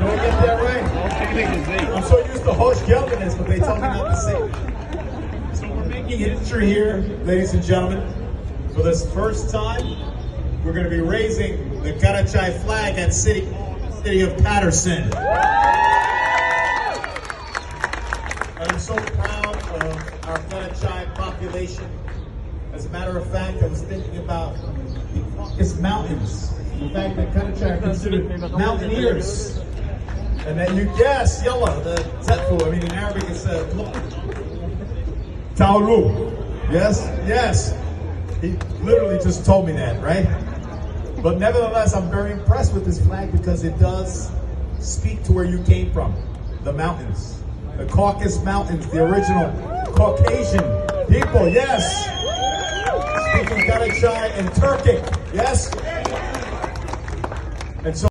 I get that right? I'm so used to hoş geldiniz, but they told me not to say it. So we're making history here, ladies and gentlemen. For this first time, we're going to be raising the къарачай flag at City of Patterson. And I'm so proud of our къарачай population. As a matter of fact, I was thinking about the Caucasus Mountains. The fact that къарачай are considered mountaineers. And then you guess, yalla, the zetfu, I mean in Arabic it's Taulu. Yes? Yes. He literally just told me that, right? But nevertheless, I'm very impressed with this flag because it does speak to where you came from. The mountains. The Caucasus Mountains, the original Caucasian people, yes! Speaking къарачай and Turkic, yes?